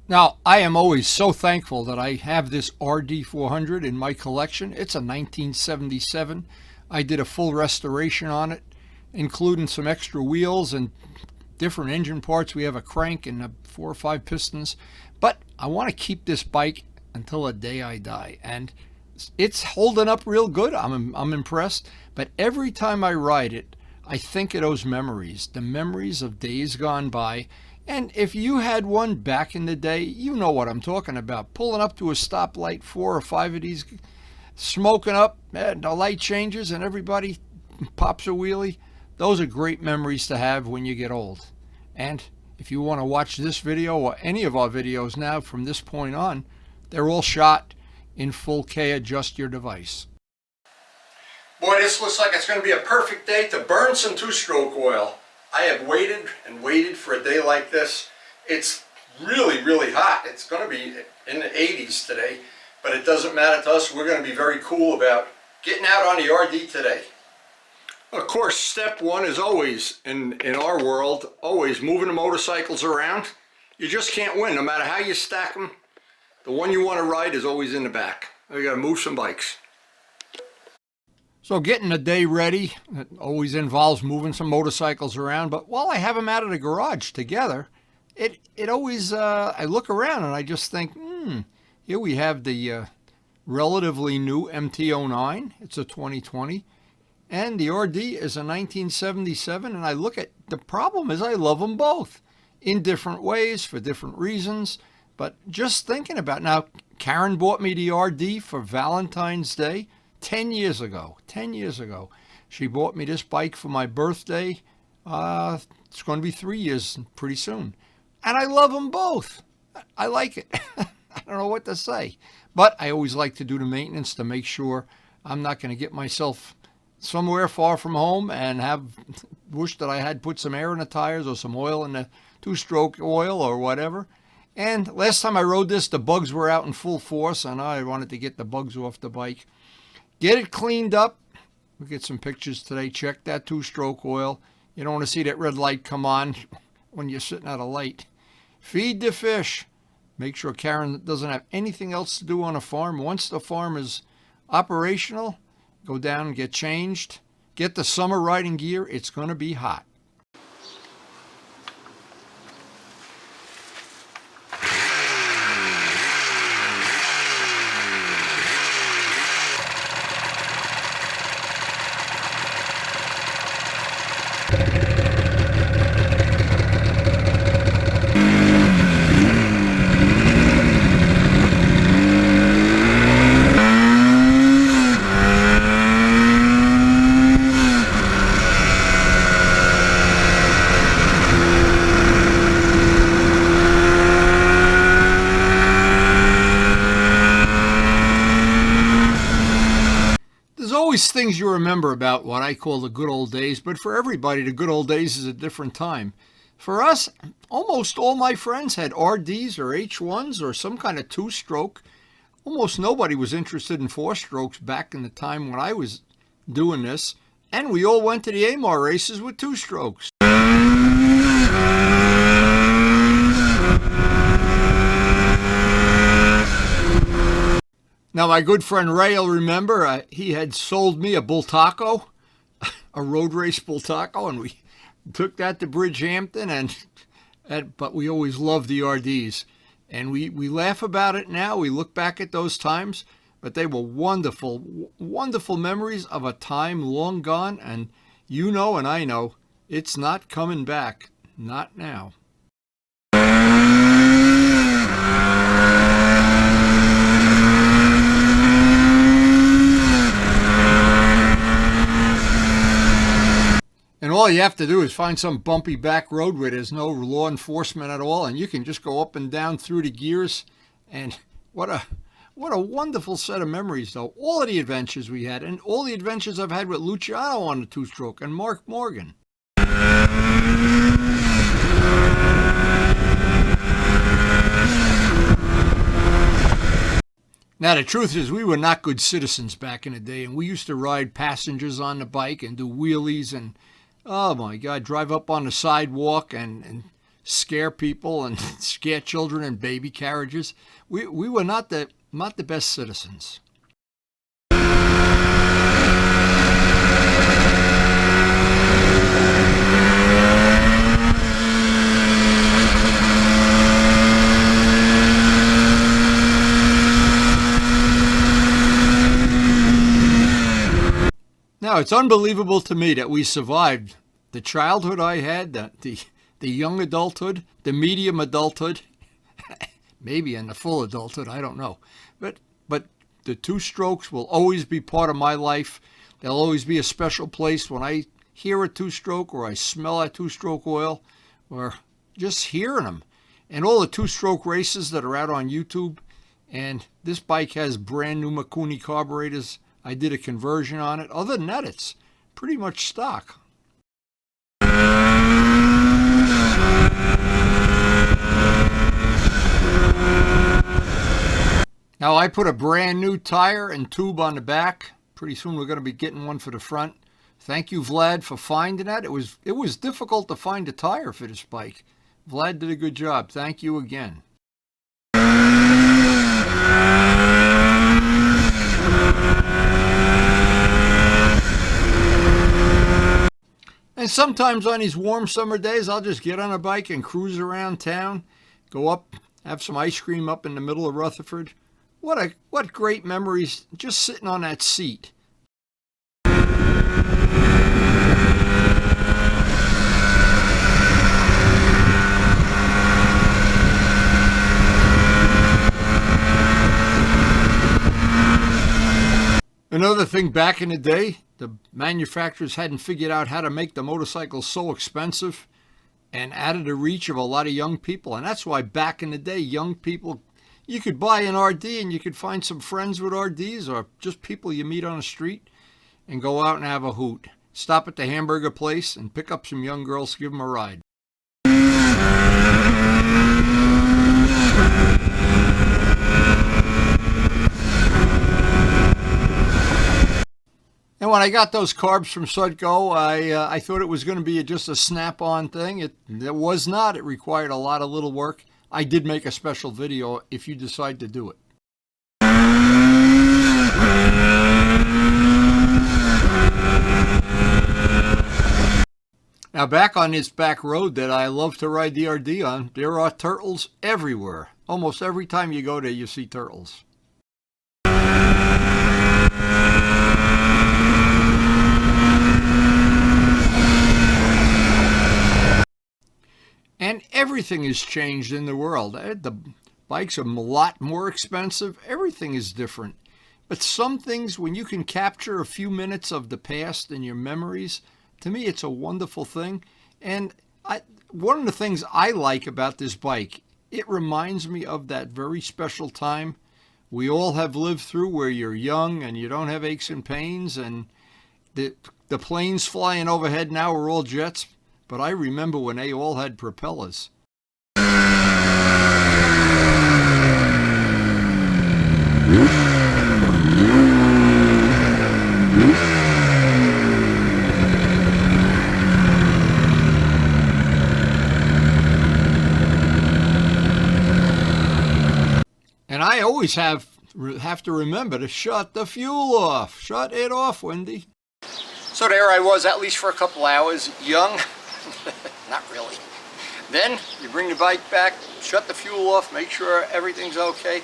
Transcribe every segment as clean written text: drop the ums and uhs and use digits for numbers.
Now, I am always so thankful that I have this RD400 in my collection. It's a 1977. I did a full restoration on it, including some extra wheels and different engine parts. We have a crank and 4 or 5 pistons. But I want to keep this bike until the day I die. And it's holding up real good. I'm impressed. But every time I ride it, I think of those memories, the memories of days gone by. And if you had one back in the day, you know what I'm talking about. Pulling up to a stoplight, 4 or 5 of these, smoking up, and the light changes and everybody pops a wheelie. Those are great memories to have when you get old. And if you want to watch this video or any of our videos now from this point on, they're all shot in full K. Adjust your device. Boy, this looks like it's going to be a perfect day to burn some two-stroke oil. I have waited and waited for a day like this. It's really, really hot. It's going to be in the 80s today, but it doesn't matter to us. We're going to be very cool about getting out on the RD today. Of course, step one is always, in our world, always moving the motorcycles around. You just can't win. No matter how you stack them, the one you want to ride is always in the back. You got to move some bikes. So getting the day ready, it always involves moving some motorcycles around. But while I have them out of the garage together, it always, I look around and I just think, here we have the relatively new MT-09. It's a 2020. And the RD is a 1977. And I look at, the problem is I love them both in different ways for different reasons. But just thinking about, now, Karen bought me the RD for Valentine's Day. 10 years ago. She bought me this bike for my birthday. It's going to be 3 years pretty soon. And I love them both. I like it. I don't know what to say. But I always like to do the maintenance to make sure I'm not going to get myself somewhere far from home and wish that I had put some air in the tires or some oil in the two-stroke oil or whatever. And last time I rode this, the bugs were out in full force, and I wanted to get the bugs off the bike. Get it cleaned up. We'll get some pictures today. Check that two-stroke oil. You don't want to see that red light come on when you're sitting at a light. Feed the fish. Make sure Karen doesn't have anything else to do on a farm. Once the farm is operational, go down and get changed. Get the summer riding gear. It's going to be hot. Always things you remember about what I call the good old days, but for everybody, the good old days is a different time. For us, almost all my friends had RDs or H1s or some kind of two-stroke. Almost nobody was interested in four-strokes back in the time when I was doing this, and we all went to the AMAR races with two-strokes. Now, my good friend Ray will remember, he had sold me a Bull Taco, a road race Bull Taco, and we took that to Bridgehampton, but we always loved the RDs. And we laugh about it now. We look back at those times, but they were wonderful, wonderful memories of a time long gone, and you know and I know it's not coming back, not now. And all you have to do is find some bumpy back road where there's no law enforcement at all, and you can just go up and down through the gears. And what a wonderful set of memories, though. All of the adventures we had, and all the adventures I've had with Luciano on the two-stroke, and Mark Morgan. Now, the truth is, we were not good citizens back in the day, and we used to ride passengers on the bike and do wheelies and, oh my God, drive up on the sidewalk and scare people and scare children in baby carriages. We were not the best citizens. Now, it's unbelievable to me that we survived the childhood I had, the young adulthood, the medium adulthood, maybe in the full adulthood, I don't know. But the two-strokes will always be part of my life. There'll always be a special place when I hear a two-stroke or I smell a two-stroke oil or just hearing them. And all the two-stroke races that are out on YouTube. And this bike has brand new Mikuni carburetors. I did a conversion on it. Other than that, it's pretty much stock. Now, I put a brand new tire and tube on the back. Pretty soon we're going to be getting one for the front. Thank you, Vlad, for finding that. It was difficult to find a tire for this bike. Vlad did a good job. Thank you again. And sometimes on these warm summer days, I'll just get on a bike and cruise around town, go up, have some ice cream up in the middle of Rutherford. What great memories just sitting on that seat. Another thing, back in the day, the manufacturers hadn't figured out how to make the motorcycles so expensive and out of the reach of a lot of young people. And that's why back in the day, young people, you could buy an RD and you could find some friends with RDs or just people you meet on the street and go out and have a hoot. Stop at the hamburger place and pick up some young girls, give them a ride. And when I got those carbs from Sudco, I thought it was going to be just a snap-on thing. It was not. It required a lot of little work. I did make a special video if you decide to do it. Now, back on this back road that I love to ride the RD on, there are turtles everywhere. Almost every time you go there, you see turtles. And everything has changed in the world. The bikes are a lot more expensive. Everything is different. But some things, when you can capture a few minutes of the past in your memories, to me, it's a wonderful thing. And one of the things I like about this bike, it reminds me of that very special time we all have lived through where you're young and you don't have aches and pains. And the planes flying overhead now are all jets. But I remember when they all had propellers. And I always have to remember to shut the fuel off. Shut it off, Wendy. So there I was, at least for a couple hours, young. Not really. Then you bring the bike back, shut the fuel off, make sure everything's okay,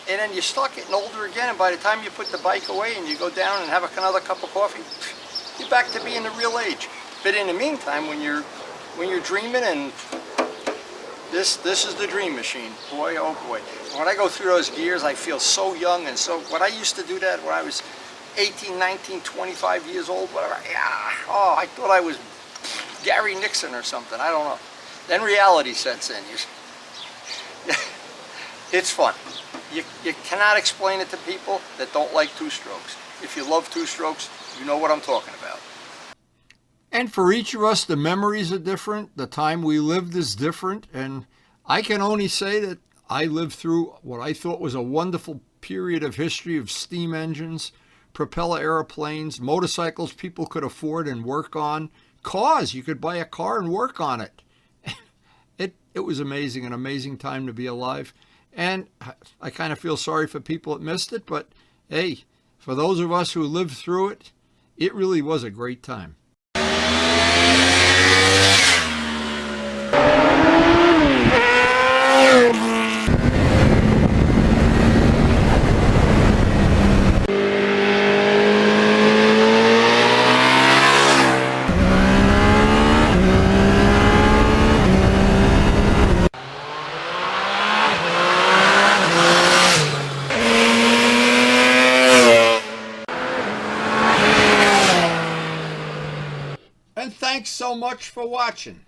and then you start getting older again, and by the time you put the bike away and you go down and have another cup of coffee, you're back to being the real age. But in the meantime, when you're dreaming, and this is the dream machine, boy oh boy. When I go through those gears, I feel so young, and so when I used to do that when I was 18, 19, 25 years old, whatever, yeah, oh, I thought I was Gary Nixon or something, I don't know. Then reality sets in. It's fun. You cannot explain it to people that don't like two-strokes. If you love two-strokes, you know what I'm talking about. And for each of us, the memories are different. The time we lived is different. And I can only say that I lived through what I thought was a wonderful period of history of steam engines, propeller airplanes, motorcycles people could afford and work on. Cars, you could buy a car and work on it. It was amazing, an amazing time to be alive. And I kind of feel sorry for people that missed it, but hey, for those of us who lived through it, it really was a great time. And thanks so much for watching.